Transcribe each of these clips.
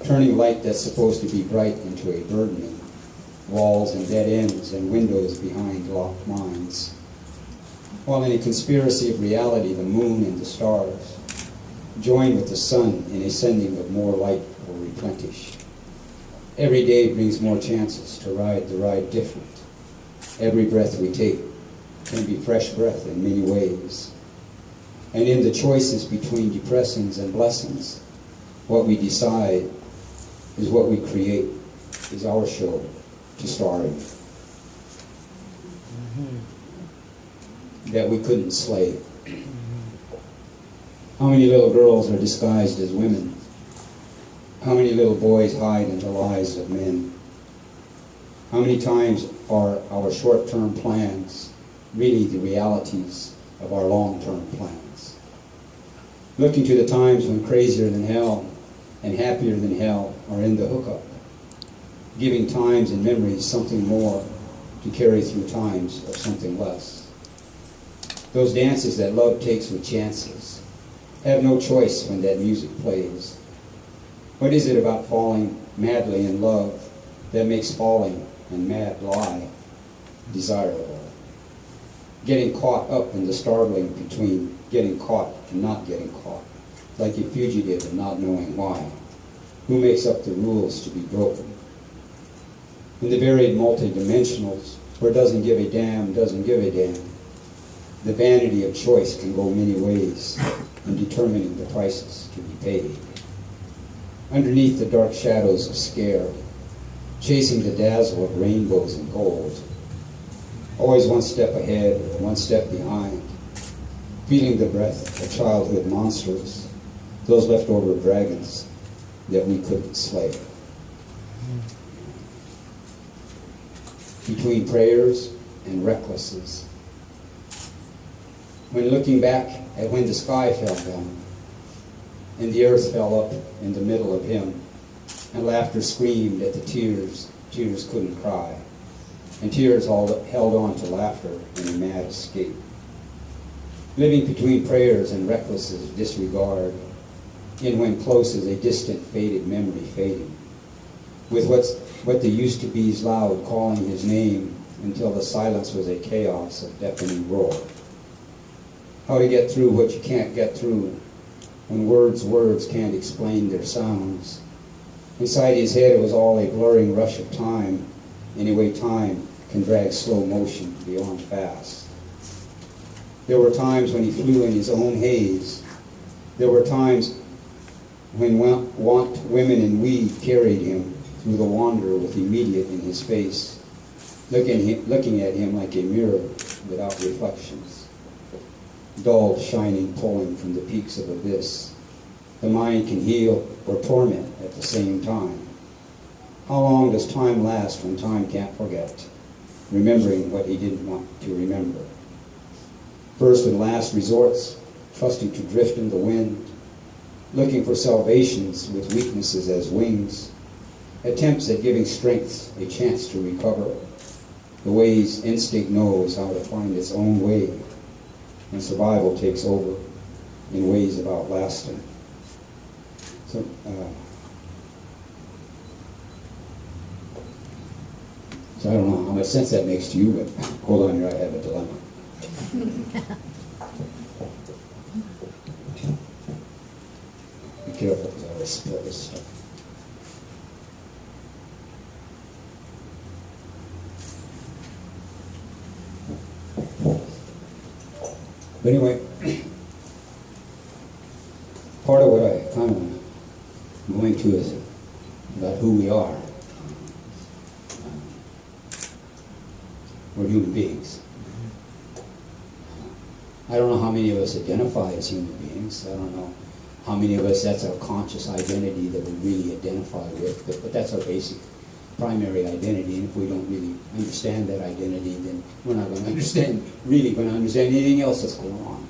turning light that's supposed to be bright into a burdening, walls and dead ends and windows behind locked minds. While in a conspiracy of reality, the moon and the stars join with the sun in a sending of more light will replenish. Every day brings more chances to ride the ride different. Every breath we take can be fresh breath in many ways. And in the choices between depressings and blessings, what we decide is what we create, is our show to star in. That we couldn't slay. How many little girls are disguised as women? How many little boys hide in the lies of men? How many times are our short-term plans really the realities of our long-term plans? Looking to the times when crazier than hell and happier than hell are in the hookup, giving times and memories something more to carry through times of something less. Those dances that love takes with chances have no choice when that music plays. What is it about falling madly in love that makes falling and mad lie desirable? Getting caught up in the startling between getting caught and not getting caught, like a fugitive and not knowing why. Who makes up the rules to be broken? In the varied multi-dimensionals, where doesn't give a damn, doesn't give a damn, the vanity of choice can go many ways in determining the prices to be paid. Underneath the dark shadows of scare, chasing the dazzle of rainbows and gold, always one step ahead, one step behind, feeling the breath of childhood monsters, those leftover dragons that we couldn't slay. Between prayers and recklesses. When looking back at when the sky fell down, and the earth fell up in the middle of him, and laughter screamed at the tears, tears couldn't cry, and tears held on to laughter in a mad escape. Living between prayers and recklesses disregard, in when close is a distant faded memory fading, with what the used to be's loud calling his name until the silence was a chaos of deafening roar. How to get through what you can't get through, when words can't explain their sounds. Inside his head it was all a blurring rush of time, anyway time can drag slow motion beyond fast. There were times when he flew in his own haze. There were times when want, women, and weed carried him through the wanderer with immediate in his face, looking at him like a mirror without reflections. Dull, shining, pulling from the peaks of abyss. The mind can heal or torment at the same time. How long does time last when time can't forget, remembering what he didn't want to remember? First and last resorts, trusting to drift in the wind, looking for salvations with weaknesses as wings, attempts at giving strength a chance to recover, the ways instinct knows how to find its own way, and survival takes over in ways of outlasting. So, I don't know how much sense that makes to you, but hold on here, I have a dilemma. Be careful, because I always spill this stuff. But anyway, part of what I kind of going to is about who we are. We're human beings. I don't know how many of us identify as human beings. I don't know how many of us that's our conscious identity that we really identify with, but that's our basic primary identity, and if we don't really understand that identity, then we're not going to understand anything else that's going on.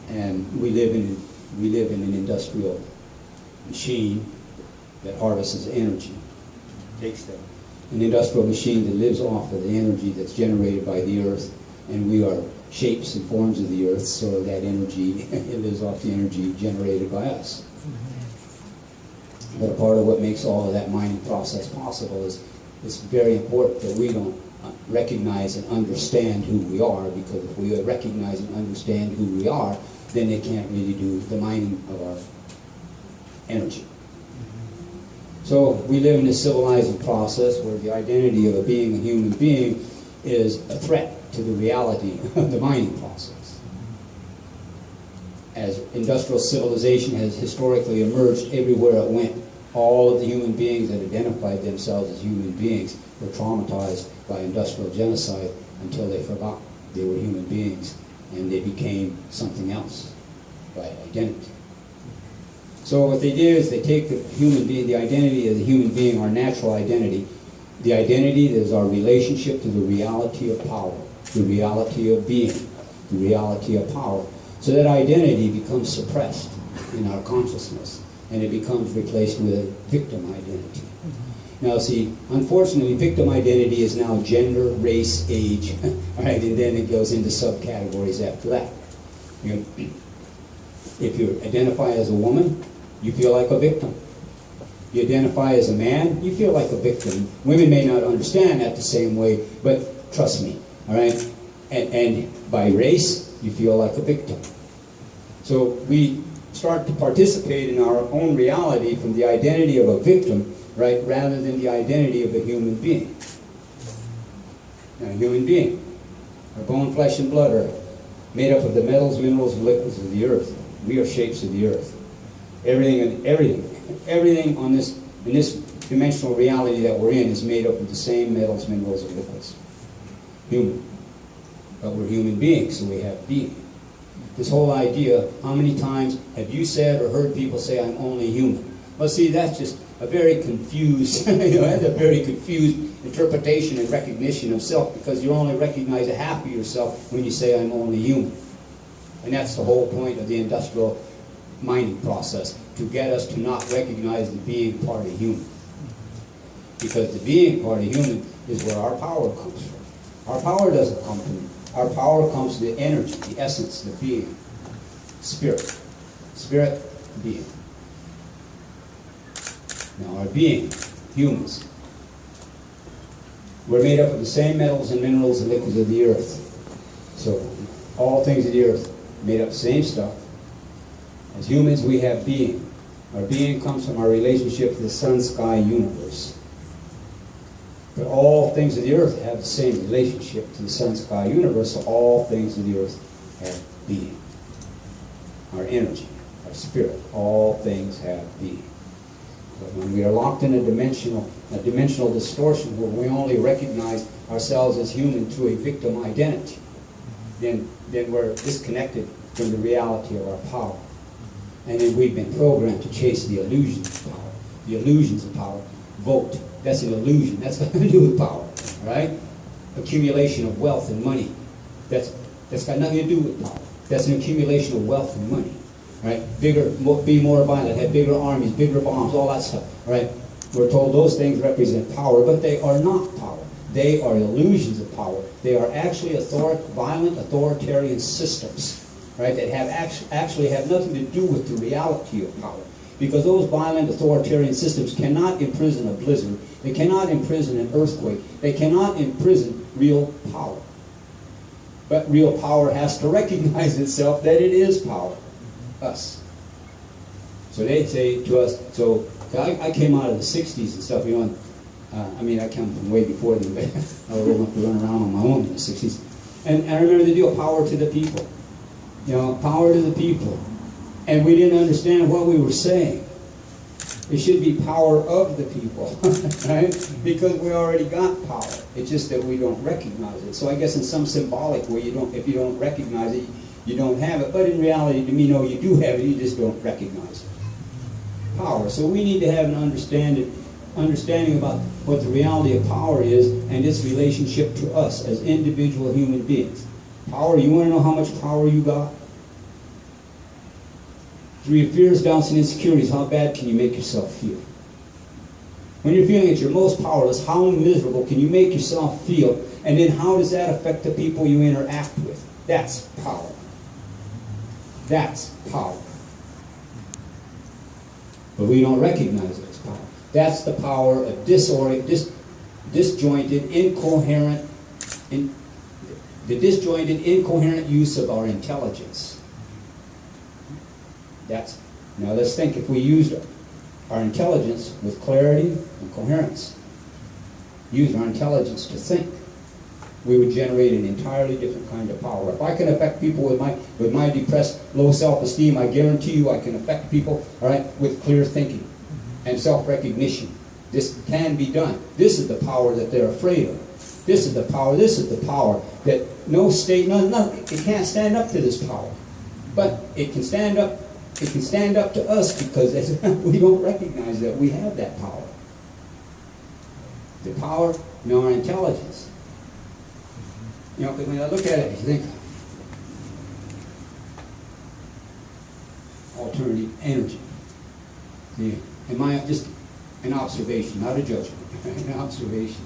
And we live in an industrial machine that harvests energy, takes that. An industrial machine that lives off of the energy that's generated by the earth, and we are shapes and forms of the earth, so that energy, it lives off the energy generated by us. But a part of what makes all of that mining process possible is it's very important that we don't recognize and understand who we are, because if we recognize and understand who we are, then they can't really do the mining of our energy. So we live in a civilizing process where the identity of being a human being is a threat to the reality of the mining process. As industrial civilization has historically emerged everywhere it went, all of the human beings that identified themselves as human beings were traumatized by industrial genocide until they forgot they were human beings and they became something else by identity. So what they do is they take the human being, the identity of the human being, our natural identity, the identity that is our relationship to the reality of power, the reality of being, the reality of power. So that identity becomes suppressed in our consciousness, and it becomes replaced with a victim identity. Now see, unfortunately, victim identity is now gender, race, age, right? And then it goes into subcategories after that. If you identify as a woman, you feel like a victim. You identify as a man, you feel like a victim. Women may not understand that the same way, but trust me, all right? And by race, you feel like a victim. So we start to participate in our own reality from the identity of a victim, right, rather than the identity of a human being. Now, a human being, our bone, flesh, and blood are made up of the metals, minerals, and liquids of the earth. We are shapes of the earth. Everything on this, in this dimensional reality that we're in is made up of the same metals, minerals, and liquids. Human. But we're human beings, so we have being. This whole idea, how many times have you said or heard people say, I'm only human? Well, see, that's just a very confused, that's a very confused interpretation and recognition of self, because you only recognize a half of yourself when you say, I'm only human. And that's the whole point of the industrial mining process, to get us to not recognize the being part of human. Because the being part of human is where our power comes from. Our power doesn't come from, our power comes from the energy, the essence, the being, spirit. Spirit, being. Now our being, humans, we're made up of the same metals and minerals and liquids of the earth. So all things of the earth made up of the same stuff. As humans, we have being. Our being comes from our relationship to the sun, sky, universe. But all things of the earth have the same relationship to the sun, sky, universe, so all things of the earth have being. Our energy, our spirit, all things have being. But when we are locked in a dimensional distortion where we only recognize ourselves as human through a victim identity, then we're disconnected from the reality of our power. And then we've been programmed to chase the illusions of power. The illusions of power. Vote. That's an illusion. That's got to do with power. Right? Accumulation of wealth and money. That's got nothing to do with power. That's an accumulation of wealth and money. Right? Bigger, be more violent, have bigger armies, bigger bombs, all that stuff. Right? We're told those things represent power, but they are not power. They are illusions of power. They are actually violent authoritarian systems. Right, that have actually have nothing to do with the reality of power. Because those violent authoritarian systems cannot imprison a blizzard. They cannot imprison an earthquake. They cannot imprison real power. But real power has to recognize itself that it is power. Us. So they say to us, so I came out of the 60s and stuff, you know, I mean, I come from way before them, but I was old enough to run around on my own in the 60s. And I remember the deal, power to the people. You know, power to the people. And we didn't understand what we were saying. It should be power of the people, right? Because we already got power. It's just that we don't recognize it. So I guess in some symbolic way, if you don't recognize it, you don't have it. But in reality, to me, no, you do have it, you just don't recognize it. Power. So we need to have an understanding about what the reality of power is and its relationship to us as individual human beings. Power, you want to know how much power you got? Through your fears, doubts, and insecurities, how bad can you make yourself feel? When you're feeling at your most powerless, how miserable can you make yourself feel? And then how does that affect the people you interact with? That's power. That's power. but we don't recognize it as power. That's the power of disjointed, incoherent, the disjointed, incoherent use of our intelligence. Now let's think if we used our intelligence with clarity and coherence, used our intelligence to think, we would generate an entirely different kind of power. If I can affect people with my depressed, low self-esteem, I guarantee you I can affect people, all right, with clear thinking and self-recognition. This can be done. This is the power that they're afraid of. This is the power that no state, it can't stand up to this power. But it can stand up to us because we don't recognize that we have that power. The power in our intelligence. You know, when I look at it, you think, alternative energy. See, just an observation, not a judgment, an observation.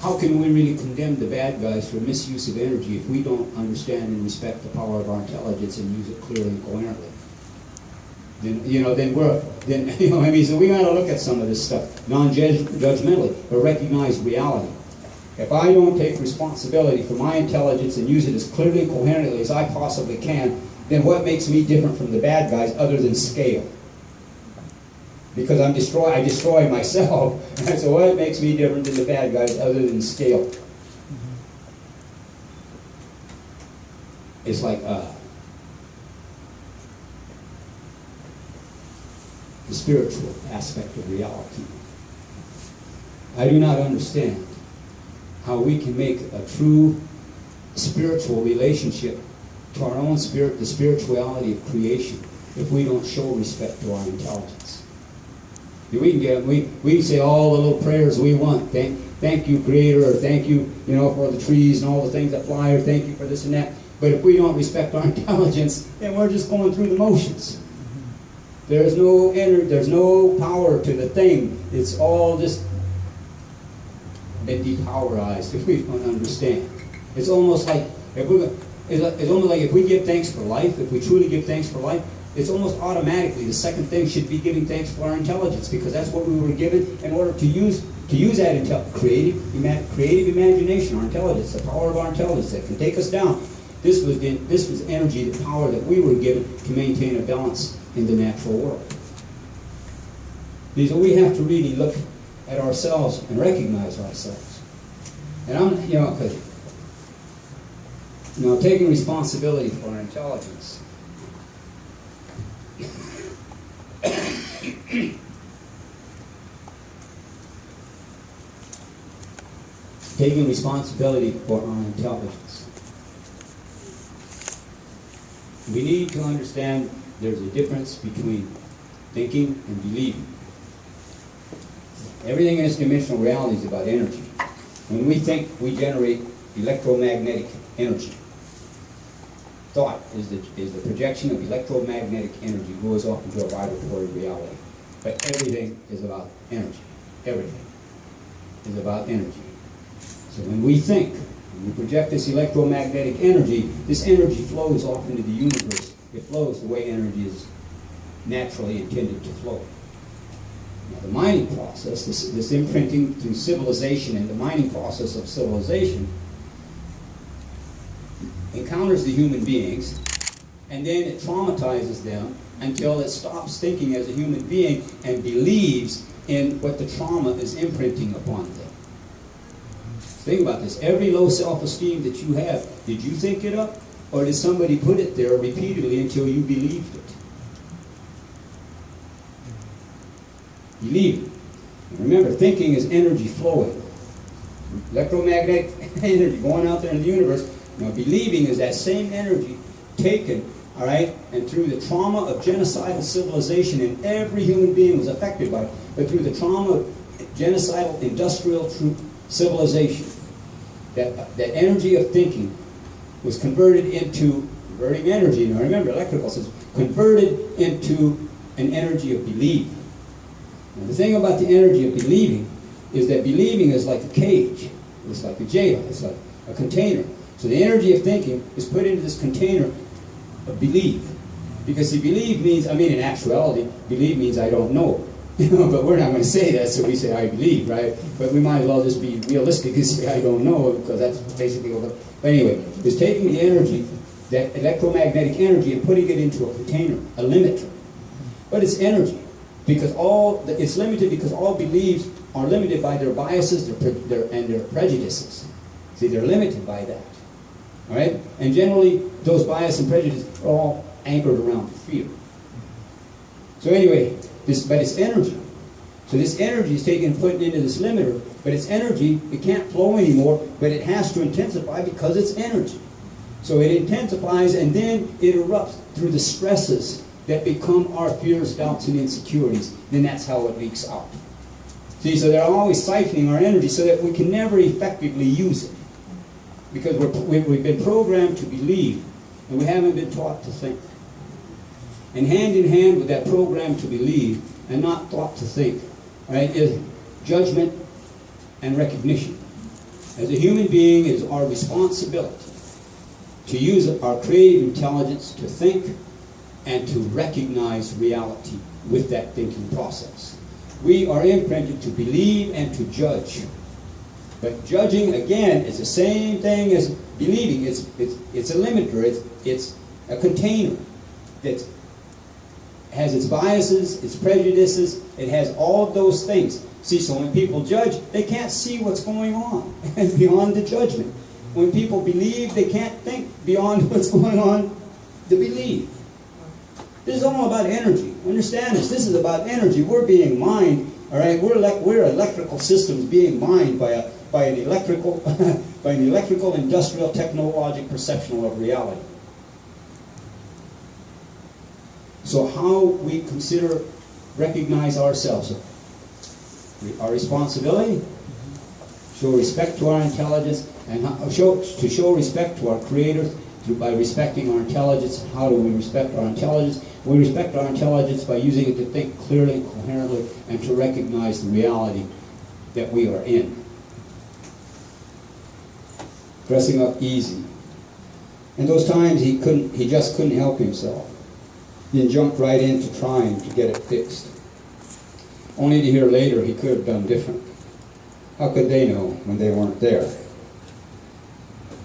How can we really condemn the bad guys for misuse of energy if we don't understand and respect the power of our intelligence and use it clearly and coherently? So we got to look at some of this stuff non-judgmentally, but recognize reality. If I don't take responsibility for my intelligence and use it as clearly and coherently as I possibly can, then what makes me different from the bad guys other than scale? Because I destroy myself. So what makes me different than the bad guys other than scale? It's like the spiritual aspect of reality. I do not understand how we can make a true spiritual relationship to our own spirit, the spirituality of creation, if we don't show respect to our intelligence. We can say all the little prayers we want. Thank you, Creator, or thank you, for the trees and all the things that fly, or thank you for this and that. But if we don't respect our intelligence, then we're just going through the motions. There's no power to the thing. It's all just been depowerized if we don't understand. It's almost like if we give thanks for life, if we truly give thanks for life, it's almost automatically the second thing should be giving thanks for our intelligence, because that's what we were given in order to use that creative imagination, our intelligence, the power of our intelligence that can take us down. This was energy, the power that we were given to maintain a balance in the natural world. So we have to really look at ourselves and recognize ourselves. And taking responsibility for our intelligence. Taking responsibility for our intelligence. We need to understand there's a difference between thinking and believing. Everything in this dimensional reality is about energy. When we think, we generate electromagnetic energy. Thought is the projection of electromagnetic energy goes off into a vibratory reality. But everything is about energy. Everything is about energy. So when we think, when we project this electromagnetic energy, this energy flows off into the universe. It flows the way energy is naturally intended to flow. Now, the mining process, this imprinting through civilization, and the mining process of civilization encounters the human beings, and then it traumatizes them until it stops thinking as a human being and believes in what the trauma is imprinting upon them. Think about this. Every low self-esteem that you have, did you think it up, or did somebody put it there repeatedly until you believed it? Believe it. And remember, thinking is energy flowing. Electromagnetic energy going out there in the universe. Now, believing is that same energy taken, all right, and through the trauma of genocidal civilization, and every human being was affected by it, but through the trauma of genocidal industrial civilization, that energy of thinking was converted into converting energy. Now, remember, electrical says converted into an energy of belief. Now, the thing about the energy of believing is that believing is like a cage. It's like a jail. It's like a container. So the energy of thinking is put into this container of belief. Because see, believe means, I mean, in actuality, believe means I don't know. But we're not going to say that, so we say I believe, right? But we might as well just be realistic and say I don't know, because that's basically what. But anyway, it's taking the energy, that electromagnetic energy, and putting it into a container, a limiter. But it's energy, because it's limited because all beliefs are limited by their biases and their prejudices. See, they're limited by that. All right? And generally, those biases and prejudices are all anchored around fear. So anyway, but it's energy. So this energy is taken and put into this limiter, but it's energy, it can't flow anymore, but it has to intensify because it's energy. So it intensifies and then it erupts through the stresses that become our fears, doubts, and insecurities. Then that's how it leaks out. See, so they're always siphoning our energy so that we can never effectively use it. Because we've been programmed to believe, and we haven't been taught to think. And hand in hand with that program to believe and not thought to think, right, is judgment and recognition. As a human being, it is our responsibility to use our creative intelligence to think and to recognize reality with that thinking process. We are imprinted to believe and to judge. But judging, again, is the same thing as believing. It's a limiter. It's a container that has its biases, its prejudices. It has all of those things. See, so when people judge, they can't see what's going on beyond the judgment. When people believe, they can't think beyond what's going on to believe. This is all about energy. Understand this. This is about energy. We're being mined. All right. We're electrical systems being mined by an electrical industrial technologic perception of reality. So how we recognize ourselves, our responsibility, show respect to our intelligence, and to show respect to our creators by respecting our intelligence. How do we respect our intelligence? We respect our intelligence by using it to think clearly, coherently, and to recognize the reality that we are in. Dressing up easy. And those times he just couldn't help himself. Then jumped right into trying to get it fixed. Only to hear later he could have done different. How could they know when they weren't there?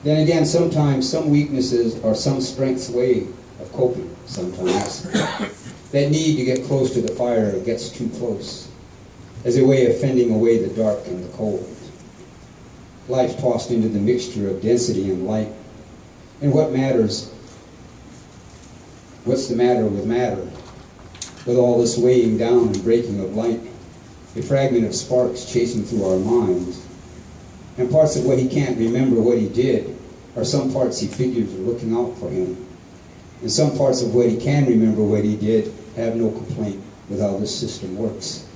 Then again, sometimes some weaknesses or some strength's way of coping sometimes. That need to get close to the fire gets too close, as a way of fending away the dark and the cold. Life tossed into the mixture of density and light. And what matters? What's the matter with matter? With all this weighing down and breaking of light, a fragment of sparks chasing through our minds, and parts of what he can't remember what he did, or some parts he figures are looking out for him. And some parts of what he can remember what he did have no complaint with how this system works.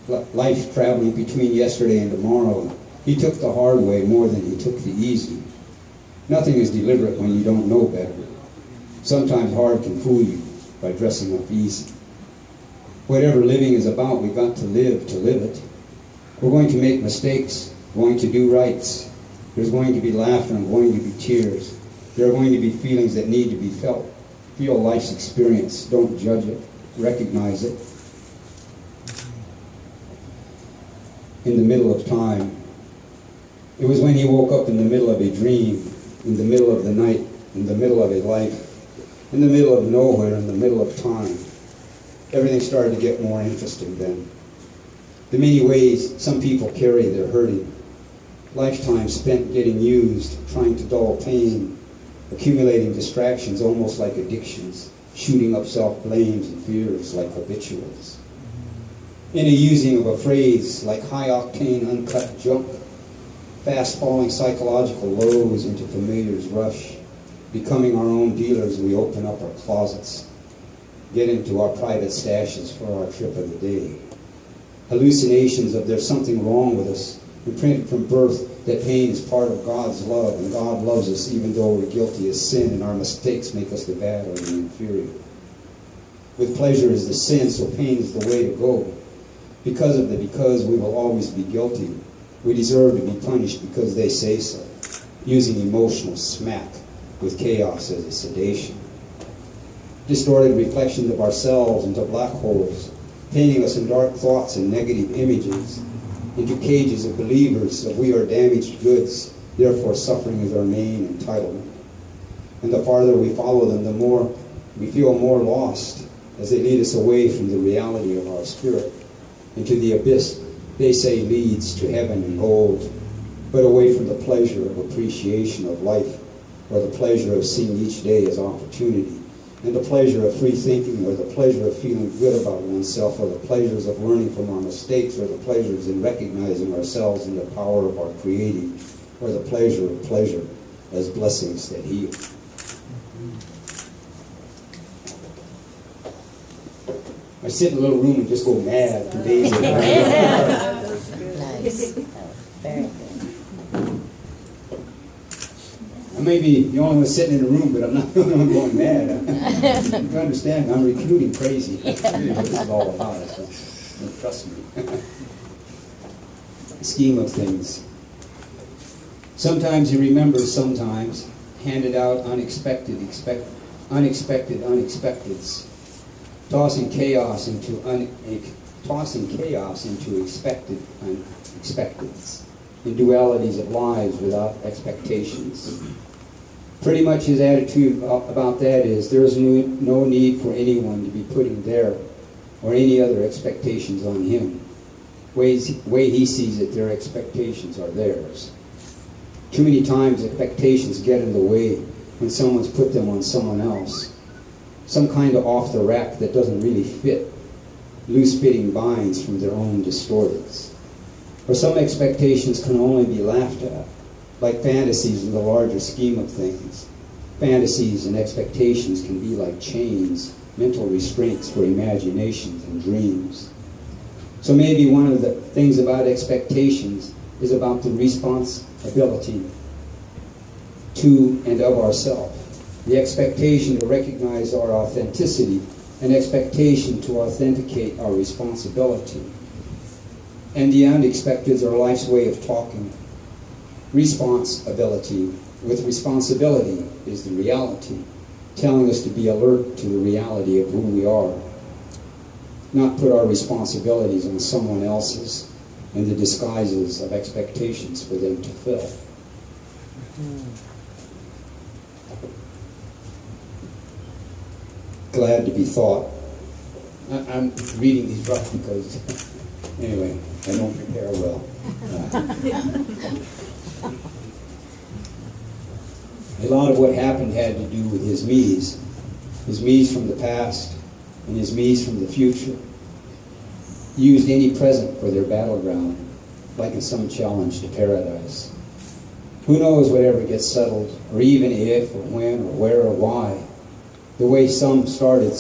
Life traveling between yesterday and tomorrow, he took the hard way more than he took the easy. Nothing is deliberate when you don't know better. Sometimes hard can fool you by dressing up easy. Whatever living is about, we've got to live it. We're going to make mistakes, going to do rights. There's going to be laughter and going to be tears. There are going to be feelings that need to be felt. Feel life's experience. Don't judge it. Recognize it. In the middle of time. It was when he woke up in the middle of a dream, in the middle of the night, in the middle of his life, in the middle of nowhere, in the middle of time. Everything started to get more interesting then. The many ways some people carry their hurting. Lifetime spent getting used, trying to dull pain, accumulating distractions almost like addictions, shooting up self-blames and fears like habituals. In a using of a phrase like high-octane uncut junk, fast-falling psychological lows into familiar's rush, becoming our own dealers we open up our closets, get into our private stashes for our trip of the day. Hallucinations of there's something wrong with us, imprinted from birth that pain is part of God's love, and God loves us even though we're guilty of sin, and our mistakes make us the bad or the inferior. With pleasure is the sin, so pain is the way to go. Because we will always be guilty. We deserve to be punished because they say so, using emotional smack with chaos as a sedation. distorted reflections of ourselves into black holes, painting us in dark thoughts and negative images, into cages of believers that we are damaged goods, therefore suffering is our main entitlement. And the farther we follow them, the more we feel more lost as they lead us away from the reality of our spirit into the abyss they say leads to heaven and gold, but away from the pleasure of appreciation of life, or the pleasure of seeing each day as opportunity, and the pleasure of free thinking, or the pleasure of feeling good about oneself, or the pleasures of learning from our mistakes, or the pleasures in recognizing ourselves in the power of our creating, or the pleasure of pleasure as blessings that heal. I sit in a little room and just go mad for days. Nice. Oh, very good. I may be the only one sitting in the room, but I'm not the only one going mad. You understand? I'm recruiting crazy. That's really what this is all about. So trust me. The scheme of things. Sometimes you remember, sometimes handed out unexpecteds. Tossing chaos into expected unexpecteds, in dualities of lives without expectations. Pretty much his attitude about that is there is no need for anyone to be putting their or any other expectations on him. Way he sees it, their expectations are theirs. Too many times expectations get in the way when someone's put them on someone else. Some kind of off the rack that doesn't really fit, loose-fitting binds from their own distorteds. Or some expectations can only be laughed at, like fantasies in the larger scheme of things. Fantasies and expectations can be like chains, mental restraints for imaginations and dreams. So maybe one of the things about expectations is about the responsibility to and of ourselves. The expectation to recognize our authenticity, an expectation to authenticate our responsibility. And the unexpected are life's way of talking. Responsibility with responsibility is the reality, telling us to be alert to the reality of who we are, not put our responsibilities on someone else's and the disguises of expectations for them to fill. Glad to be thought. I'm reading these rough because, anyway, I don't prepare well. A lot of what happened had to do with his me's from the past and his me's from the future. He used any present for their battleground, like in some challenge to paradise. Who knows whatever gets settled, or even if, or when, or where, or why. The way some started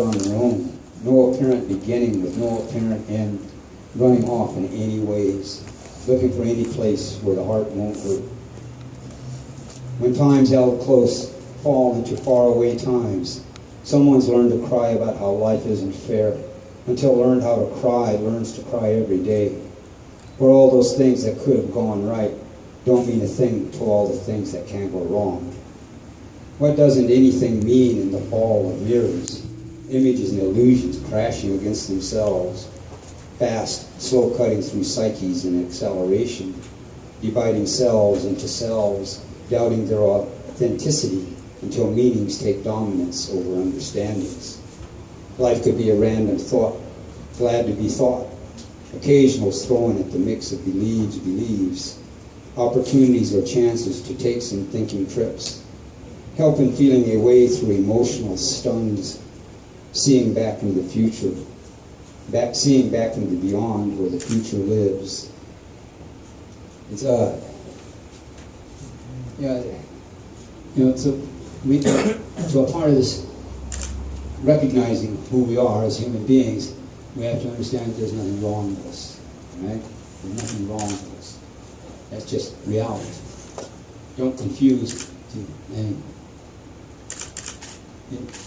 on their own, no apparent beginning with no apparent end, running off in any ways, looking for any place where the heart won't hurt. When times held close fall into faraway times, someone's learned to cry about how life isn't fair, until learned how to cry learns to cry every day. For all those things that could have gone right don't mean a thing to all the things that can go wrong. What doesn't anything mean in the fall of mirrors, images and illusions crashing against themselves, fast, slow cutting through psyches in acceleration, dividing selves into selves, doubting their authenticity until meanings take dominance over understandings. Life could be a random thought, glad to be thought, occasionals thrown at the mix of believes, opportunities or chances to take some thinking trips, help in feeling a way through emotional stuns, seeing back into the future, seeing back into beyond where the future lives. It's so a part of this recognizing who we are as human beings, we have to understand that there's nothing wrong with us, right? There's nothing wrong with us. That's just reality. Don't confuse and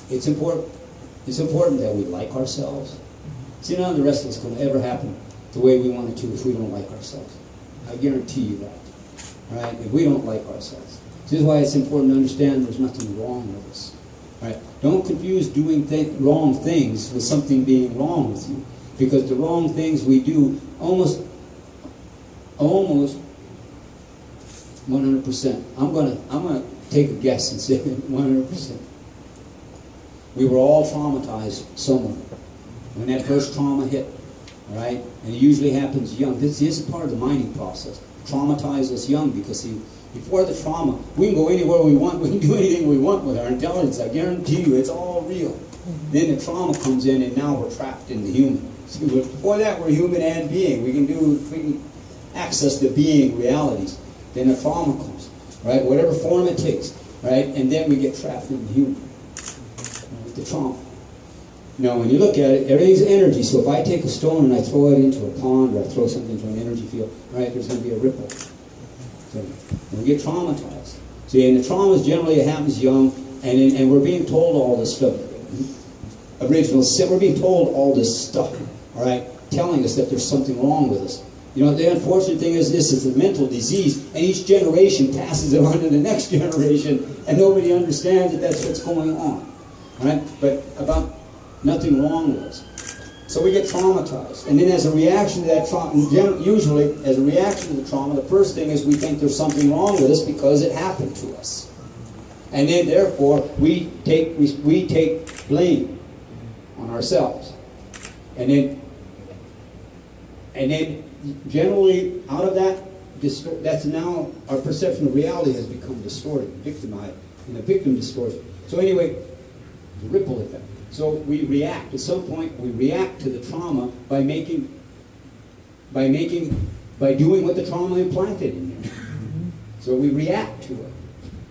it's important that we like ourselves. See, none of the rest of us going to ever happen the way we want it to if we don't like ourselves. I guarantee you that. Right? If we don't like ourselves. This is why it's important to understand there's nothing wrong with us. Right? Don't confuse doing wrong things with something being wrong with you, because the wrong things we do almost 100%. I'm gonna take a guess and say 100%. We were all traumatized somewhere when that first trauma hit. All right, and it usually happens young. This is part of the mining process. Traumatize us young, because see, before the trauma, we can go anywhere we want. We can do anything we want with our intelligence. I guarantee you, it's all real. Then the trauma comes in, and now we're trapped in the human. See, before that, we're human and being. We can access the being realities. Then the trauma comes, right? Whatever form it takes, right? And then we get trapped in the human. Right? The trauma. Now, when you look at it, everything's energy. So if I take a stone and I throw it into a pond, or I throw something into an energy field, right? There's going to be a ripple. So we get traumatized. See, and the traumas generally happens young, and we're being told all this stuff. Original sin, we're being told all this stuff, all right, telling us that there's something wrong with us. You know, the unfortunate thing is this is a mental disease, and each generation passes it on to the next generation, and nobody understands that that's what's going on, all right? But about nothing wrong with us. So we get traumatized, and then as a reaction to that trauma, usually as a reaction to the trauma, the first thing is we think there's something wrong with us because it happened to us, and then therefore we take blame on ourselves, and then generally out of that, that's now our perception of reality has become distorted, victimized, and the victim distortion. So anyway, the ripple effect. So we react. At some point, we react to the trauma by doing what the trauma implanted in you. So we react to it,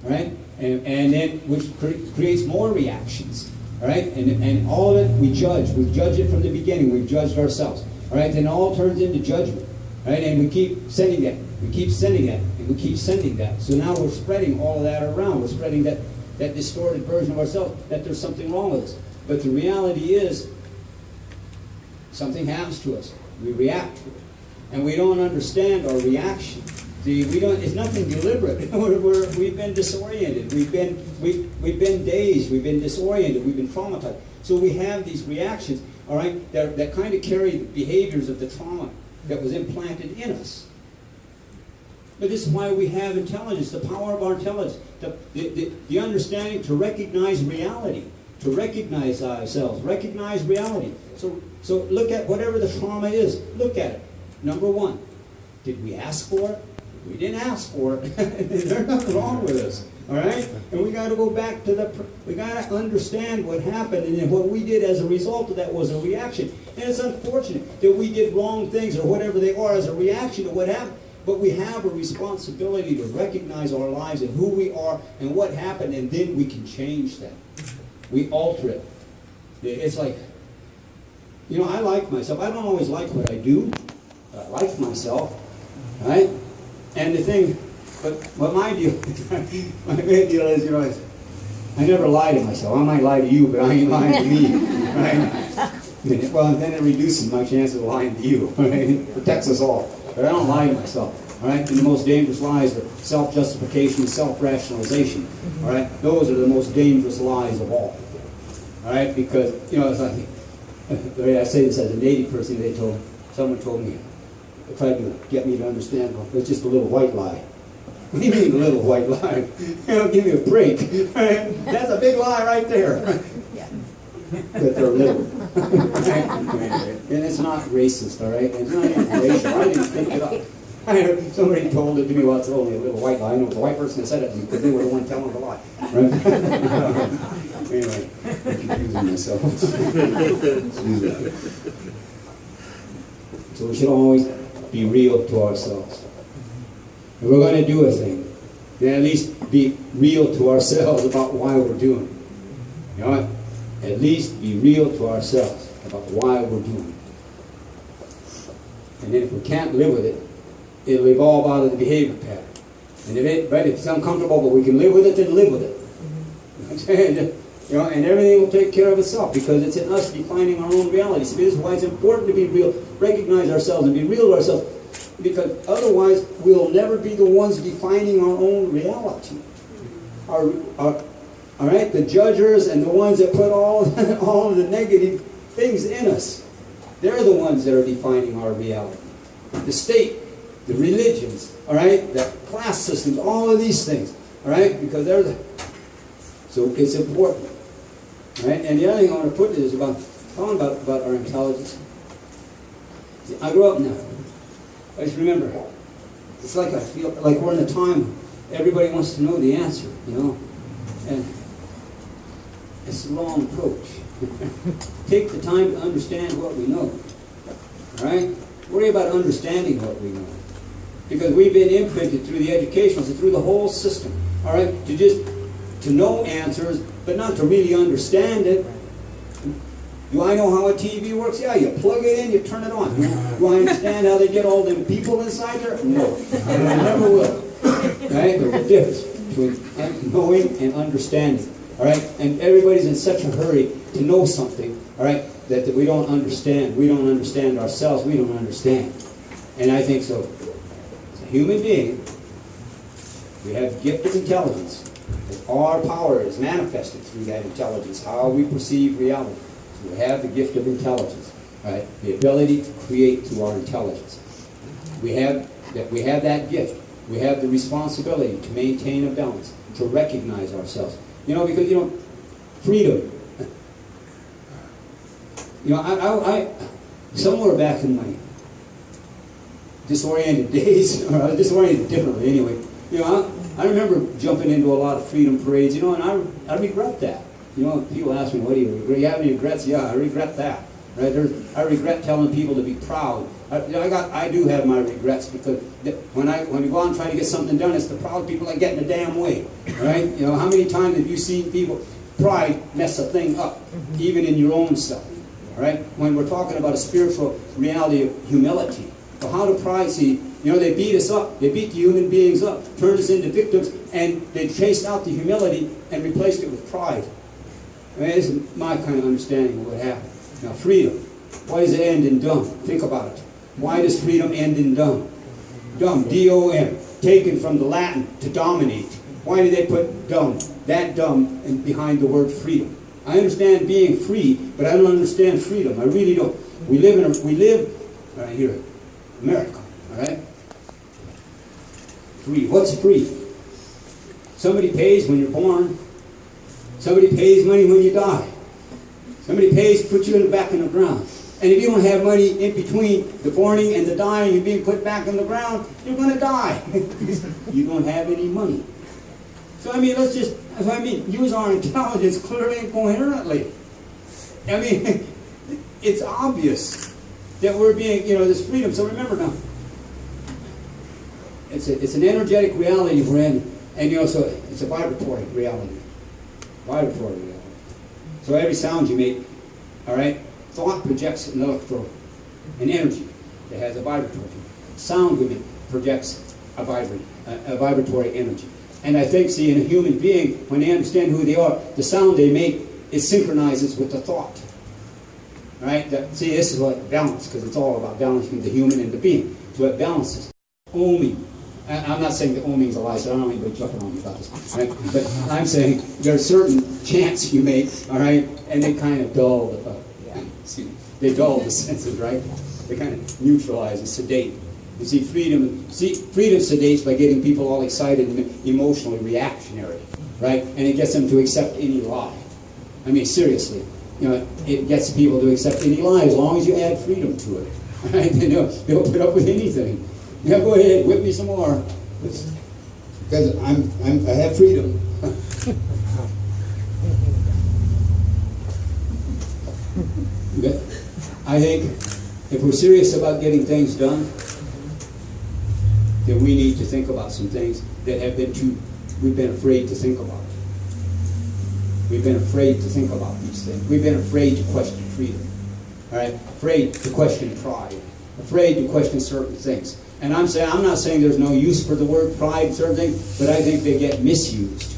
right? And then which creates more reactions, all right? And all of it we judge. We judge it from the beginning. We've judged ourselves, all right? And it all turns into judgment, right? And we keep sending that. We keep sending that, and we keep sending that. So now we're spreading all of that around. We're spreading that distorted version of ourselves, that there's something wrong with us. But the reality is, something happens to us. We react to it. And we don't understand our reaction. See, it's nothing deliberate. We've been disoriented. We've been dazed. We've been disoriented. We've been traumatized. So we have these reactions, all right, that kind of carry the behaviors of the trauma that was implanted in us. But this is why we have intelligence, the power of our intelligence, the understanding to recognize reality. To recognize ourselves, recognize reality. So look at whatever the trauma is. Look at it. Number one, did we ask for it? We didn't ask for it. There's nothing wrong with us. All right? And we got to go back to we got to understand what happened, and then what we did as a result of that was a reaction. And it's unfortunate that we did wrong things or whatever they are as a reaction to what happened. But we have a responsibility to recognize our lives and who we are and what happened, and then we can change that. We alter it. It's like, you know, I like myself. I don't always like what I do, but I like myself, right? And the thing, but my deal is, you know, I never lie to myself. I might lie to you, but I ain't lying to me, right? Well, then it reduces my chances of lying to you, right? It protects us all. But I don't lie to myself. All right? And the most dangerous lies are self-justification and self-rationalization. All right? Those are the most dangerous lies of all. All right? Because, you know, it's like, the way I say this as a Native person, someone told me, tried to get me to understand, well, it's just a little white lie. What do you mean a little white lie? You know, give me a break. Right? That's a big lie right there. Yeah. But they're little. And it's not racist, all right? And it's not even racial. I didn't think it up. I heard somebody told it to me, well, it's only a little white lie. I know the white person that said it to me because they were the one telling the lie. Right? Anyway, I'm confusing myself. So we should always be real to ourselves. If we're going to do a thing, then at least be real to ourselves about why we're doing it. You know what? At least be real to ourselves about why we're doing it. And then if we can't live with it, it'll evolve out of the behavior pattern. And if it's uncomfortable, but we can live with it, then live with it. You know, and everything will take care of itself because it's in us defining our own reality. So this is why it's important to be real, recognize ourselves and be real to ourselves, because otherwise we'll never be the ones defining our own reality. All right? The judgers and the ones that put all of the negative things in us. They're the ones that are defining our reality. The state, the religions, all right? The class systems, all of these things. All right? Because they're the... So it's important. All right? And the other thing I want to put is talking about our intelligence. See, I grew up now. I just remember, it's like I feel like we're in a time everybody wants to know the answer, you know? And it's the wrong approach. Take the time to understand what we know. All right? Worry about understanding what we know. Because we've been imprinted through the educational system, through the whole system. All right? To know answers, but not to really understand it. Do I know how a TV works? Yeah, you plug it in, you turn it on. Do I understand how they get all them people inside there? No. I never will. Right? There's a difference between knowing and understanding. All right? And everybody's in such a hurry to know something, all right, that we don't understand. We don't understand ourselves. We don't understand. And I think so. As a human being, we have the gift of intelligence. Our power is manifested through that intelligence, how we perceive reality. So we have the gift of intelligence, right? The ability to create through our intelligence. We have that gift. We have the responsibility to maintain a balance, to recognize ourselves. You know, because, you know, freedom. You know, I somewhere back in my disoriented days, or I was disoriented differently anyway, you know, I remember jumping into a lot of freedom parades, you know, and I regret that. You know, people ask me, what do you regret? You have any regrets? Yeah, I regret that. Right? I regret telling people to be proud. I do have my regrets, because when you go out and try to get something done, it's the proud people that get in the damn way. Right? You know, how many times have you seen people, pride, mess a thing up, even in your own self? Right? When we're talking about a spiritual reality of humility. Well, how do pride see? You know, they beat us up. They beat the human beings up, turned us into victims, and they chased out the humility and replaced it with pride. I mean, this is my kind of understanding of what happened. Now, freedom. Why does it end in dumb? Think about it. Why does freedom end in dumb? Dumb, D-O-M, taken from the Latin to dominate. Why do they put dumb, that dumb, behind the word freedom? I understand being free, but I don't understand freedom. I really don't. We live right here, America, all right? Free. What's free? Somebody pays when you're born. Somebody pays money when you die. Somebody pays to put you in the back in the ground. And if you don't have money in between the borning and the dying and being put back in the ground, you're going to die. You don't have any money. So, I mean, use our intelligence clearly and coherently. I mean, it's obvious that we're being, you know, this freedom. So remember now, it's an energetic reality we're in. And, you know, so it's a vibratory reality. Vibratory reality. So every sound you make, all right, thought projects an energy that has a vibratory. Sound we make projects a vibratory energy. And I think, see, in a human being, when they understand who they are, the sound they make, it synchronizes with the thought. All right? See, this is what balance, because it's all about balancing the human and the being. So it balances. Oming. I'm not saying that oming is a lie, so I don't want anybody jumping on me about this. Right? But I'm saying there's certain chants you make, all right, and they kind of dull they dull the senses, right? They kind of neutralize and sedate. You see, freedom sedates by getting people all excited and emotionally reactionary, right? And it gets them to accept any lie. I mean, seriously, you know, it gets people to accept any lie as long as you add freedom to it, right? They'll put up with anything. Yeah, go ahead, whip me some more. Because I have freedom. But I think if we're serious about getting things done, then we need to think about some things that we've been afraid to think about. We've been afraid to think about these things. We've been afraid to question freedom. All right? Afraid to question pride. Afraid to question certain things. And I'm not saying there's no use for the word pride, certain things, but I think they get misused.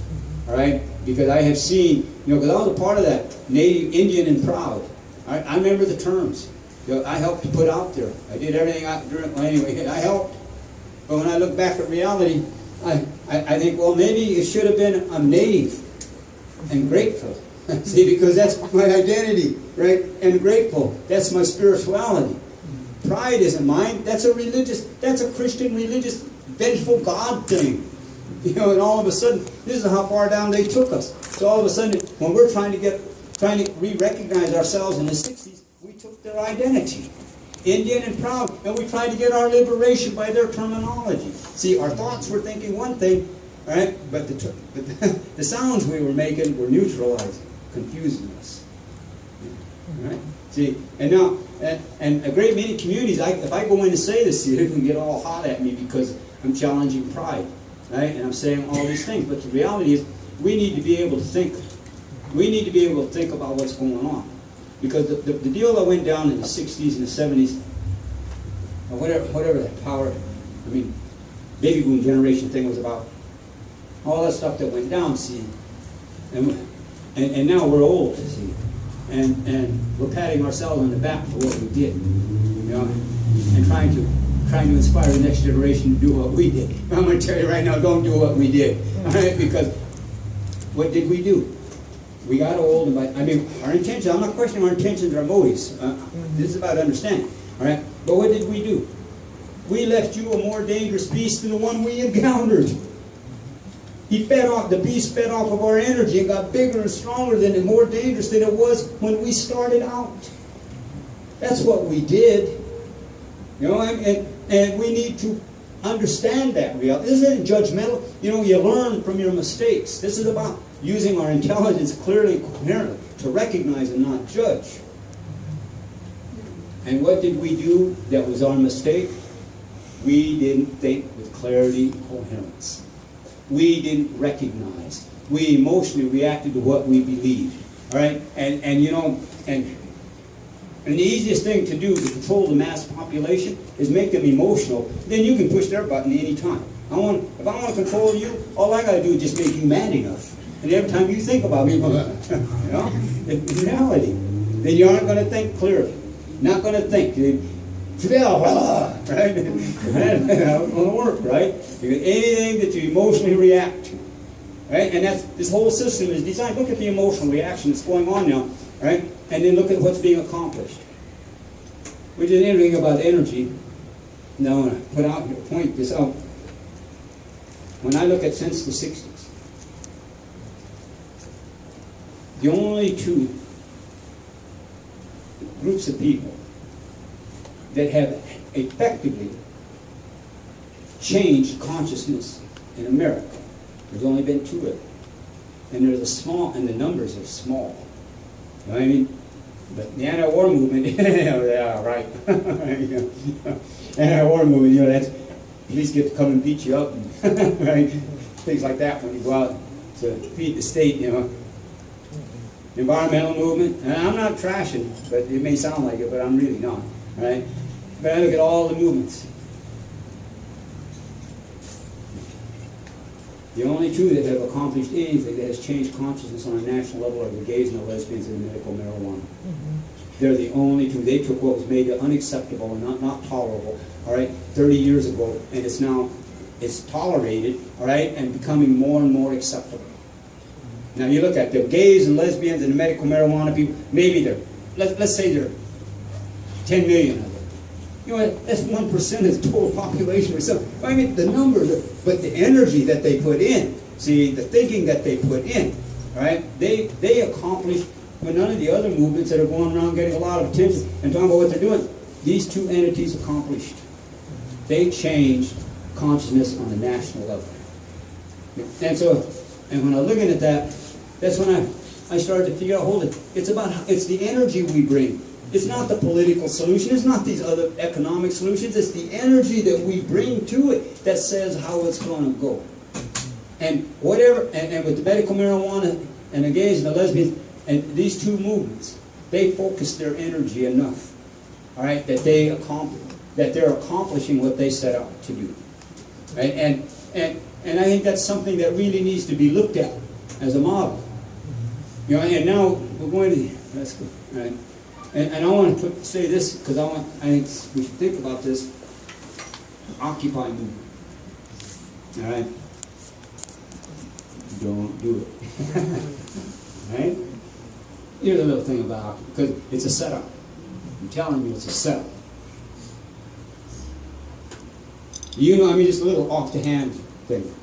All right? Because I have seen, you know, because I was a part of that Native Indian and proud. I remember the terms. You know, I helped to put out there. I did everything anyway, I helped. But when I look back at reality, I think, well, maybe it should have been a native. and grateful. See, because that's my identity, right? And grateful. That's my spirituality. Pride isn't mine. That's a Christian religious, vengeful God thing. You know, and all of a sudden, this is how far down they took us. So all of a sudden, when we're trying to re-recognize ourselves in the 60s, we took their identity. Indian and proud, and we tried to get our liberation by their terminology. See, our thoughts were thinking one thing, right? But the sounds we were making were neutralizing, confusing us. Right? See, and now, and a great many communities, if I go in and say this, they can get all hot at me because I'm challenging pride, right? And I'm saying all these things. But the reality is, we need to be able to think. We need to be able to think about what's going on. Because the deal that went down in the 60s and the 70s, or whatever that power, I mean, baby boom generation thing was about, all that stuff that went down, see, and now we're old, see, and we're patting ourselves on the back for what we did, you know, and trying to inspire the next generation to do what we did. I'm going to tell you right now, don't do what we did, all right? Because what did we do? We got old, and I mean, our intentions, I'm not questioning our intentions or our motives. This is about understanding, all right? But what did we do? We left you a more dangerous beast than the one we encountered. The beast fed off of our energy and got bigger and stronger than and more dangerous than it was when we started out. That's what we did. You know, and we need to understand that reality. This isn't judgmental. You know, you learn from your mistakes. This is about using our intelligence clearly and coherently to recognize and not judge. And what did we do that was our mistake? We didn't think with clarity and coherence. We didn't recognize. We emotionally reacted to what we believed. All right? And you know, and the easiest thing to do to control the mass population is make them emotional. Then you can push their button any time. If I want to control you, all I got to do is just make you mad enough. And every time you think about me, you know, in reality, then you aren't going to think clearly. Not going to think. Trudrell, right? That's not going to work, right? Because anything that you emotionally react to, right? And this whole system is designed. Look at the emotional reaction that's going on now, right? And then look at what's being accomplished. Which is interesting about energy. Now, I want to point this out. When I look at since the 60s, the only two groups of people that have effectively changed consciousness in America, there's only been two of them. And they're the small, and the numbers are small. You know what I mean? But the anti-war movement, yeah, right. Anti-war movement, you know, that's police get to come and beat you up, and right? Things like that when you go out to feed the state, you know. Environmental movement, and I'm not trashing, but it may sound like it, but I'm really not, right? But I look at all the movements. The only two that have accomplished anything that has changed consciousness on a national level are the gays and the lesbians and the medical marijuana. They're the only two. They took what was made unacceptable and not tolerable, all right, 30 years ago, and it's tolerated, all right, and becoming more and more acceptable. Now you look at the gays and lesbians and the medical marijuana people, maybe let's say there are 10 million of them. You know, that's 1% of the total population or something. I mean, the numbers, but the energy that they put in, see, the thinking that they put in, right? They accomplish what none of the other movements that are going around getting a lot of attention and talking about what they're doing. These two entities accomplished. They changed consciousness on a national level. And when I'm looking at that, that's when I started to figure out, it's the energy we bring. It's not the political solution. It's not these other economic solutions. It's the energy that we bring to it that says how it's going to go. And whatever, and with the medical marijuana and the gays and the lesbians and these two movements, they focus their energy enough, all right, that they're accomplishing what they set out to do. Right? And I think that's something that really needs to be looked at as a model. You know, and now we're going to, that's good, right? And I want to say this because I think we should think about this Occupy movement. All right, don't do it. Right? Here's a little thing about, because it's a setup. I'm telling you, it's a setup. You know, I mean, just a little off-the-hand thing.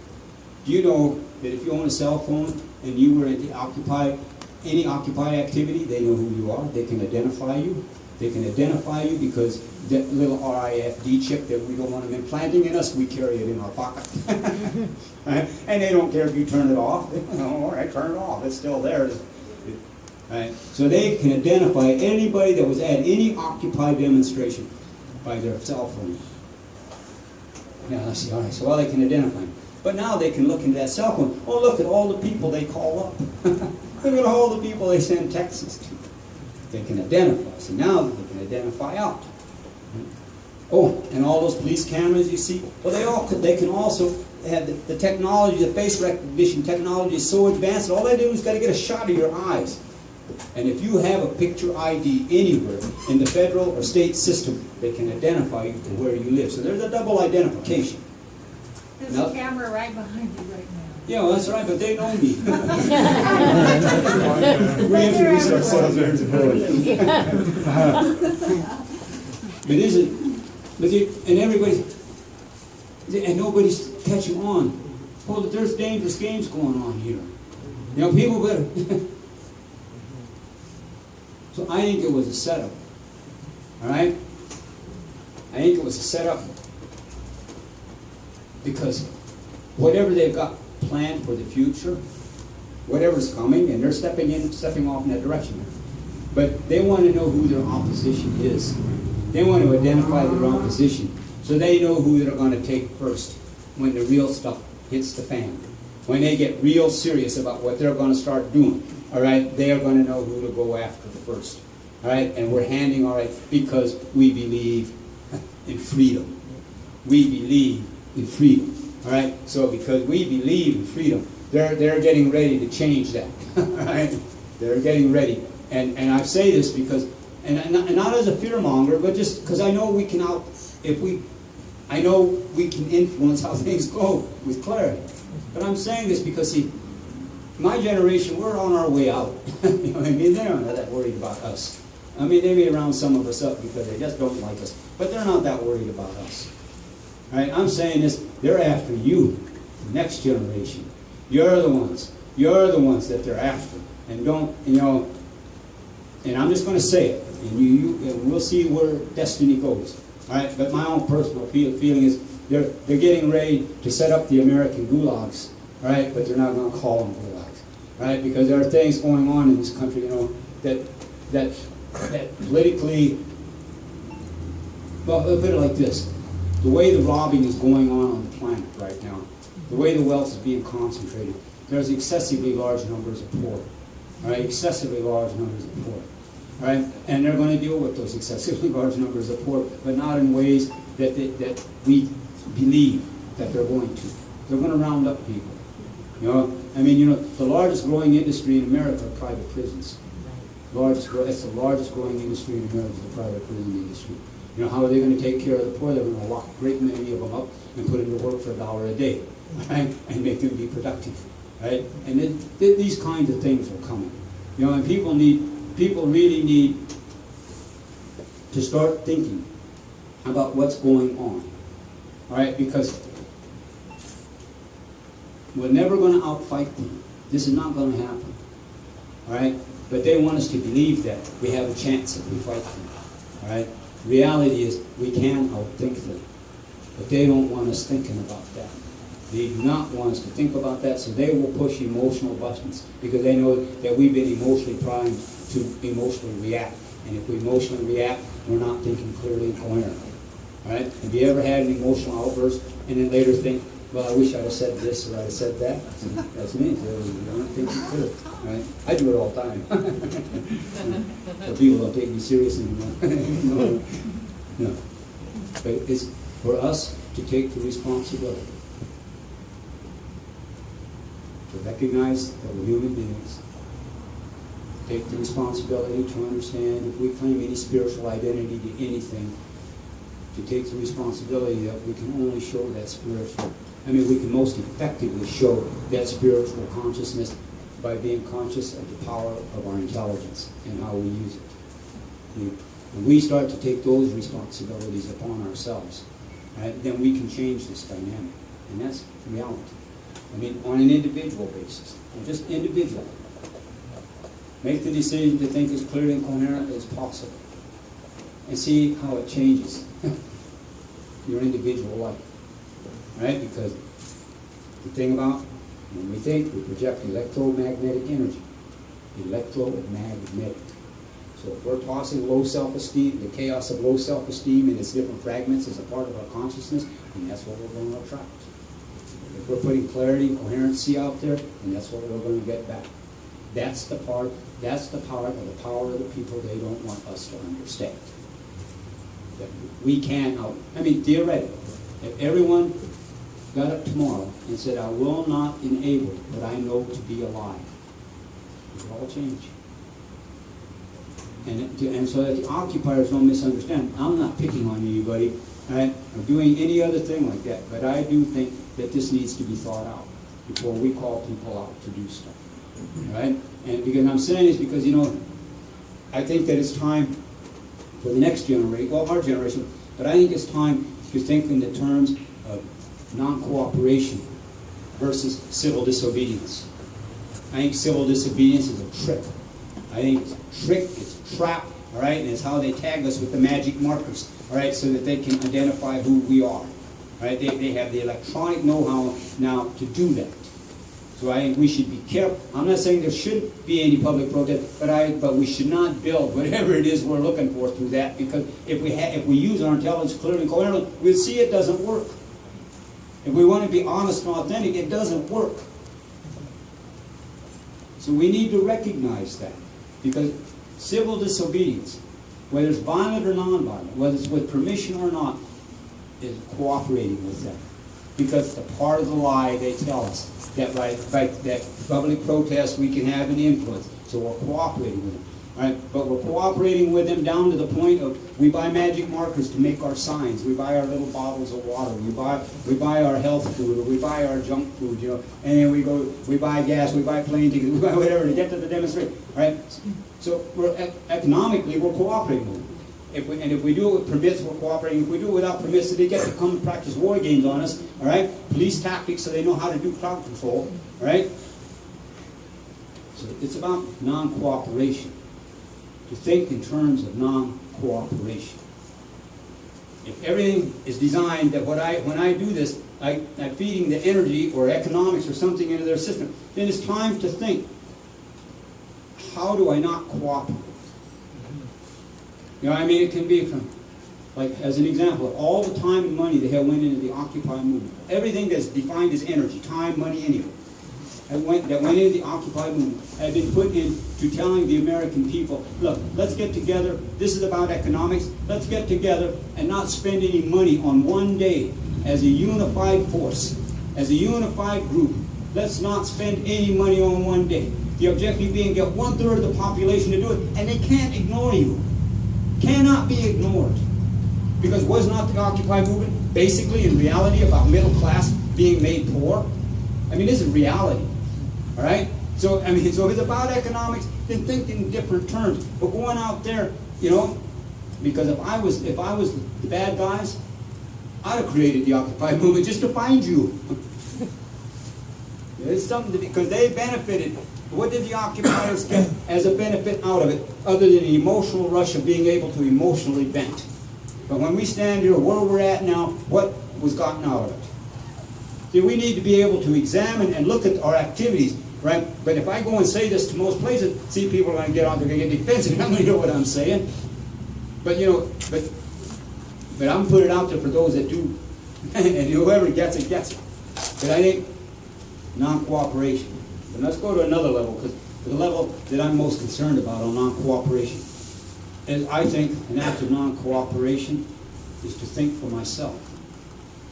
Do you know that if you own a cell phone and you were into any Occupy activity, they know who you are, they can identify you. They can identify you because that little RIFD chip that we don't want them implanting in us, we carry it in our pocket. Right? And they don't care if you turn it off. All right, turn it off, it's still there. Right? So they can identify anybody that was at any Occupy demonstration by their cell phone. Now, let's see, all right, so they can identify them. But now they can look into that cell phone. Oh, look at all the people they call up. Look at all the people they send texts to. They can identify. So now they can identify out. Oh, and all those police cameras you see, well, they can also have the technology, the face recognition technology is so advanced, all they do is got to get a shot of your eyes. And if you have a picture ID anywhere in the federal or state system, they can identify you to where you live. So there's a double identification. There's a camera right behind you right now. Yeah, well, that's right, but they know me. We introduced ourselves there to and everybody, and nobody's catching on. Oh, there's dangerous games going on here. You know, people better. So I think it was a setup. All right? I think it was a setup because whatever they've got planned for the future, whatever's coming, and they're stepping off in that direction. But they want to know who their opposition is. They want to identify their opposition so they know who they're going to take first when the real stuff hits the fan. When they get real serious about what they're going to start doing, all right, they are going to know who to go after first. All right, and we're handing, all right, because we believe in freedom. We believe in freedom. All right, so because we believe in freedom, they're getting ready to change that. All right, they're getting ready. And I say this because, and not as a fearmonger, but just because I know we can I know we can influence how things go with clarity. But I'm saying this because, see, my generation, we're on our way out. You know what I mean? They're not that worried about us. I mean, they may round some of us up because they just don't like us, but they're not that worried about us. All right? I'm saying this, they're after you, the next generation. You're the ones that they're after. And don't, you know, and I'm just going to say it, and we'll see where destiny goes. All right? But my own personal feeling is they're getting ready to set up the American gulags, all right? But they're not going to call them gulags, right? Because there are things going on in this country, you know, that politically, well, I'll put it like this. The way the robbing is going on the planet right now, the way the wealth is being concentrated, there's excessively large numbers of poor, all right? Excessively large numbers of poor, all right? And they're going to deal with those excessively large numbers of poor, but not in ways that we believe that they're going to. They're going to round up people. You know, I mean, you know, the largest growing industry in America are private prisons. That's the largest growing industry in America is the private prison industry. You know, how are they going to take care of the poor? They're going to lock a great many of them up and put them to work for $1 a day, right? And make them be productive, right? And these kinds of things are coming. You know, and people really need to start thinking about what's going on. All right, because we're never going to outfight them. This is not going to happen. All right, but they want us to believe that we have a chance if we fight them. All right, reality is we can outthink them, but they don't want us thinking about that. They do not want us to think about that, so they will push emotional buttons because they know that we've been emotionally primed to emotionally react, and if we emotionally react, we're not thinking clearly and coherently. Right? Have you ever had an emotional outburst and then later think, well, I wish I'd have said this or I'd have said that? That's me. So you don't think you could. Right? I do it all the time. So people don't take me seriously anymore. No. But it's for us to take the responsibility. To recognize that we're human beings. Take the responsibility to understand if we claim any spiritual identity to anything, to take the responsibility that we can only show that spiritual I mean, we can most effectively show that spiritual consciousness by being conscious of the power of our intelligence and how we use it. When we start to take those responsibilities upon ourselves, right, then we can change this dynamic. And that's reality. I mean, on an individual basis, or just individual. Make the decision to think as clearly and coherently as possible. And see how it changes your individual life. Right? Because the thing about when we think, we project electromagnetic energy. Electromagnetic. So if we're tossing low self-esteem, the chaos of low self-esteem in its different fragments as a part of our consciousness, then that's what we're going to attract. If we're putting clarity and coherency out there, then that's what we're going to get back. That's the part of the power of the people they don't want us to understand. That we can, I mean, theoretically, if everyone got up tomorrow and said, I will not enable what I know to be a lie, it would all change. And so that the occupiers don't misunderstand. I'm not picking on anybody, right, or doing any other thing like that, but I do think that this needs to be thought out before we call people out to do stuff, right? And because I'm saying this because, you know, I think that it's time for the next generation, well, our generation, but I think it's time to think in the terms of non-cooperation versus civil disobedience. I think civil disobedience is a trick. I think it's a trick, it's a trap, all right, and it's how they tag us with the magic markers, all right, so that they can identify who we are, right? They have the electronic know-how now to do that. So I think we should be careful. I'm not saying there shouldn't be any public protest, but we should not build whatever it is we're looking for through that, because if we use our intelligence clearly and coherently, we'll see it doesn't work. If we want to be honest and authentic, it doesn't work. So we need to recognize that, because civil disobedience, whether it's violent or non-violent, whether it's with permission or not, is cooperating with them. Because the part of the lie they tell us, that by that public protest we can have an influence. So we're cooperating with them. All right? But we're cooperating with them down to the point of we buy magic markers to make our signs. We buy our little bottles of water. We buy our health food, or we buy our junk food, you know, and then we buy gas, we buy plane tickets, we buy whatever to get to the demonstration. All right? So economically we're cooperating with them. If we do it with permits, we're cooperating. If we do it without permits, so they get to come and practice war games on us, all right? Police tactics, so they know how to do crowd control, all right? So it's about non-cooperation. To think in terms of non-cooperation. If everything is designed that when I do this, I'm feeding the energy or economics or something into their system, then it's time to think, how do I not cooperate? You know, I mean, it can be from, like, as an example, all the time and money that have went into the Occupy movement. Everything that's defined as energy, time, money, anything, that went into the Occupy movement had been put into telling the American people, look, let's get together. This is about economics. Let's get together and not spend any money on one day as a unified force, as a unified group. Let's not spend any money on one day. The objective being get 1/3 of the population to do it, and they can't ignore you. Cannot be ignored. Because was not the Occupy movement basically in reality about middle class being made poor? I mean, this is reality. All right? So, I mean, so if it's about economics, then think in different terms. But going out there, you know, because if I was the bad guys, I'd have created the Occupy movement just to find you. It's something because they benefited. What did the occupiers get as a benefit out of it, other than the emotional rush of being able to emotionally vent? But when we stand here, where we're at now, what was gotten out of it? See, we need to be able to examine and look at our activities, right? But if I go and say this to most places, see, people are going to get on, they're going to get defensive. I'm going to know what I'm saying. But, you know, but I'm putting it out there for those that do, and whoever gets it, gets it. But I think non-cooperation. And let's go to another level, because the level that I'm most concerned about on non-cooperation is, I think, an act of non-cooperation is to think for myself.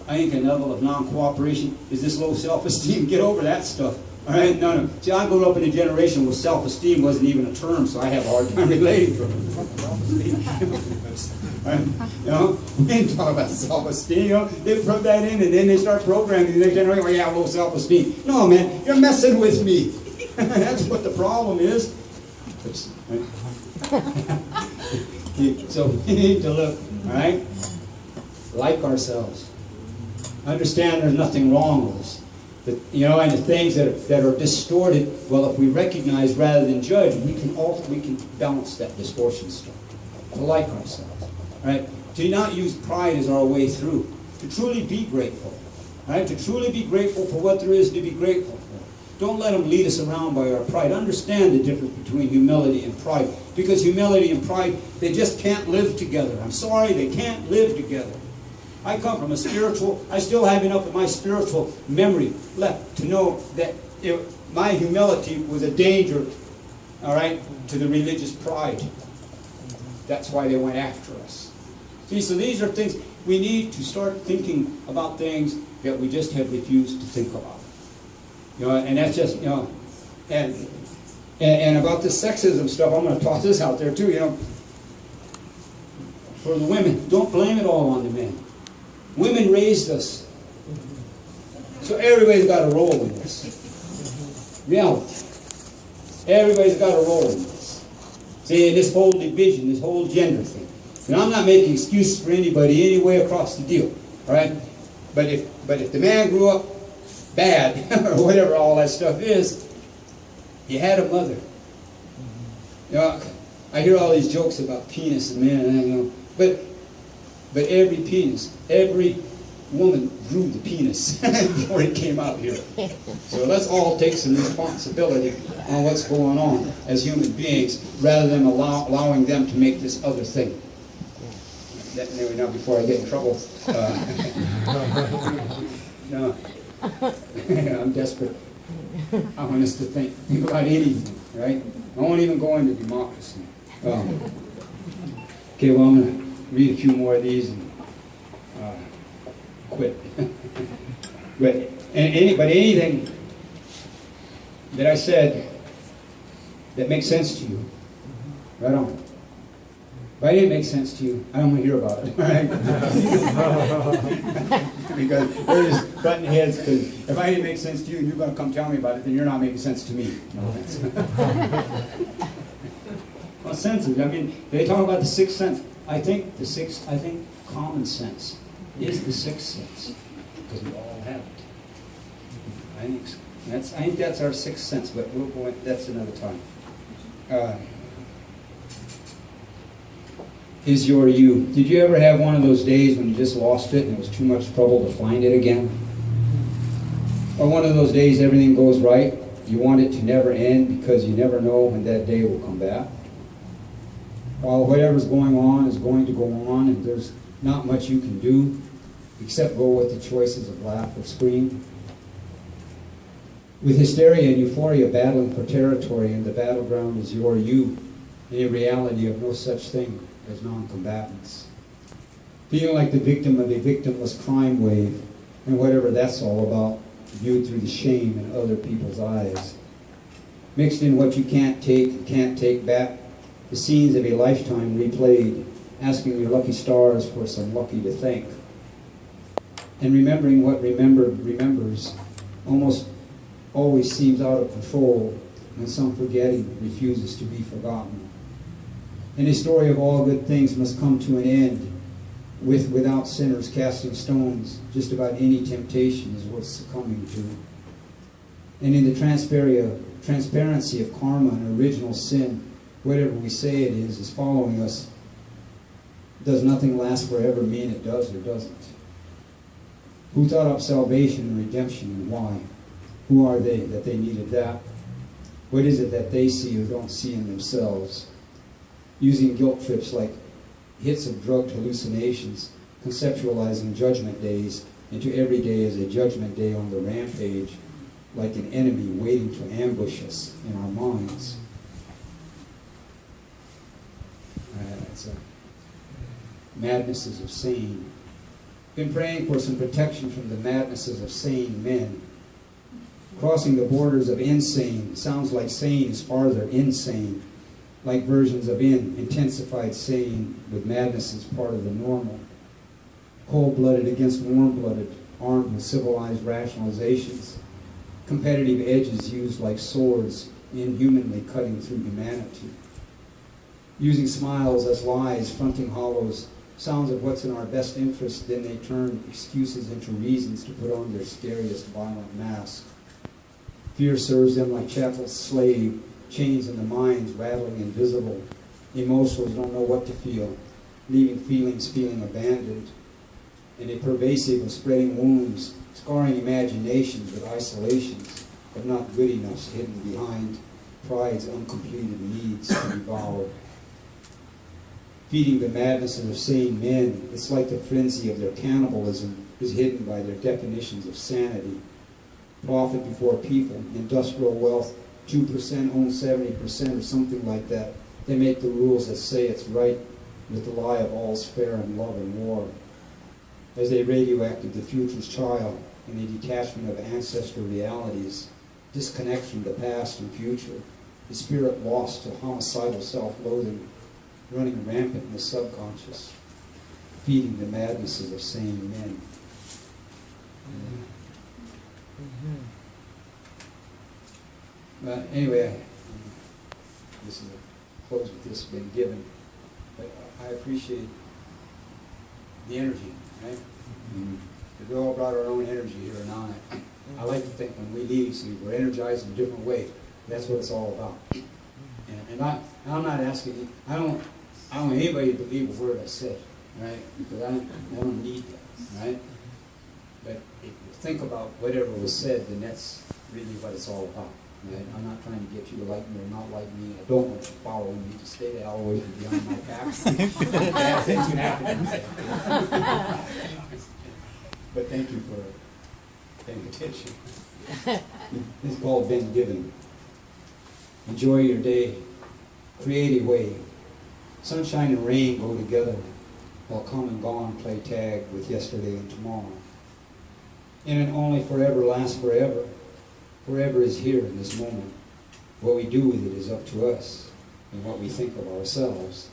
I think a level of non-cooperation is this low self-esteem. Get over that stuff. All right? No. See, I grew up in a generation where self-esteem wasn't even a term, so I have a hard time relating to it. You know, we ain't talking about self-esteem. You know, they put that in, and then they start programming the next generation. Well, yeah, low self-esteem. No, man, you're messing with me. That's what the problem is. So we need to look, all right, like ourselves. Understand there's nothing wrong with us. That, you know, and the things that are distorted, well, if we recognize rather than judge, we can balance that distortion stuff. To like ourselves, right? To not use pride as our way through. To truly be grateful, right? To truly be grateful for what there is to be grateful for. Don't let them lead us around by our pride. Understand the difference between humility and pride, because humility and pride, they just can't live together. I'm sorry, they can't live together. I come from a spiritual, I still have enough of my spiritual memory left to know that my humility was a danger, all right, to the religious pride. That's why they went after us. See, so these are things, we need to start thinking about things that we just have refused to think about. You know, and that's just, you know, and about this sexism stuff, I'm going to toss this out there too, you know. For the women, don't blame it all on the men. Women raised us. So everybody's got a role in this. Reality. Everybody's got a role in this. See, in this whole division, this whole gender thing. And I'm not making excuses for anybody any way across the deal. All right? But if the man grew up bad, or whatever all that stuff is, he had a mother. You know, I hear all these jokes about penis and men, and you know, but every penis, every woman grew the penis before it came out here. So let's all take some responsibility on what's going on as human beings, rather than allowing them to make this other thing. Anyway, now before I get in trouble, no, I'm desperate. I want us to think about anything, right? I won't even go into democracy. Okay, well, I'm going to read a few more of these and quit. But anything that I said that makes sense to you, right on. If I didn't make sense to you, I don't want to hear about it. Right? Because they're just butting heads. Because if I didn't make sense to you and you're going to come tell me about it, then you're not making sense to me. Well, senses. I mean, they talk about the sixth sense. I think common sense is the sixth sense, because we all have it. I think that's our sixth sense, but we'll go. That's another time. Is your you? Did you ever have one of those days when you just lost it and it was too much trouble to find it again? Or one of those days everything goes right, you want it to never end because you never know when that day will come back? While whatever's going on is going to go on, and there's not much you can do except go with the choices of laugh or scream. With hysteria and euphoria battling for territory, and the battleground is your you, and a reality of no such thing as non-combatants. Feeling like the victim of a victimless crime wave, and whatever that's all about, viewed through the shame in other people's eyes. Mixed in what you can't take back, the scenes of a lifetime replayed, asking your lucky stars for some lucky to thank. And remembering what remembered remembers almost always seems out of control when some forgetting refuses to be forgotten. And a story of all good things must come to an end, without sinners casting stones. Just about any temptation is worth succumbing to. And in the transparency of karma and original sin, whatever we say it is following us. Does nothing last forever mean it does or doesn't? Who thought up salvation and redemption, and why? Who are they that they needed that? What is it that they see or don't see in themselves? Using guilt trips like hits of drugged hallucinations, conceptualizing judgment days into every day as a judgment day on the rampage, like an enemy waiting to ambush us in our minds. That's madnesses of sane. Been praying for some protection from the madnesses of sane men. Crossing the borders of insane. Sounds like sane is farther insane. like versions of in, intensified saying with madness as part of the normal. Cold-blooded against warm-blooded, armed with civilized rationalizations. Competitive edges used like swords, inhumanly cutting through humanity. Using smiles as lies, fronting hollows, sounds of what's in our best interest, then they turn excuses into reasons to put on their scariest violent mask. Fear serves them like chattel slave, chains in the minds, rattling invisible. Emotionals don't know what to feel, leaving feelings feeling abandoned. And a pervasive of spreading wounds, scarring imaginations with isolations, but not good enoughs hidden behind pride's uncompleted needs to devour. Feeding the madnesses of sane men, it's like the frenzy of their cannibalism is hidden by their definitions of sanity. Profit before people, industrial wealth, 2% own 70% or something like that. They make the rules that say it's right with the lie of all's fair in love and war. As they radioactive the future's child in the detachment of ancestor realities, disconnect from the past and future, the spirit lost to homicidal self-loathing, running rampant in the subconscious, feeding the madnesses of sane men. But anyway, this is a close with this been given, but I appreciate the energy, right? We all brought our own energy here, and I like to think when we leave, see, we're energized in a different way. That's what it's all about. And I'm not asking you, I don't want anybody to believe a word I said, right? Because I don't need that, right? But if you think about whatever was said, then that's really what it's all about. Right? I'm not trying to get you to like me or not like me. I don't want you following me to stay the hell away from behind my back. That's it, you have to do that. But thank you for paying attention. This is called Been Given. Enjoy your day. Create a way. Sunshine and rain go together, while come and gone play tag with yesterday and tomorrow. In and only forever lasts forever. Forever is here in this moment. What we do with it is up to us, and what we think of ourselves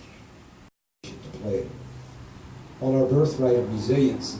to play. While our birthright of resilience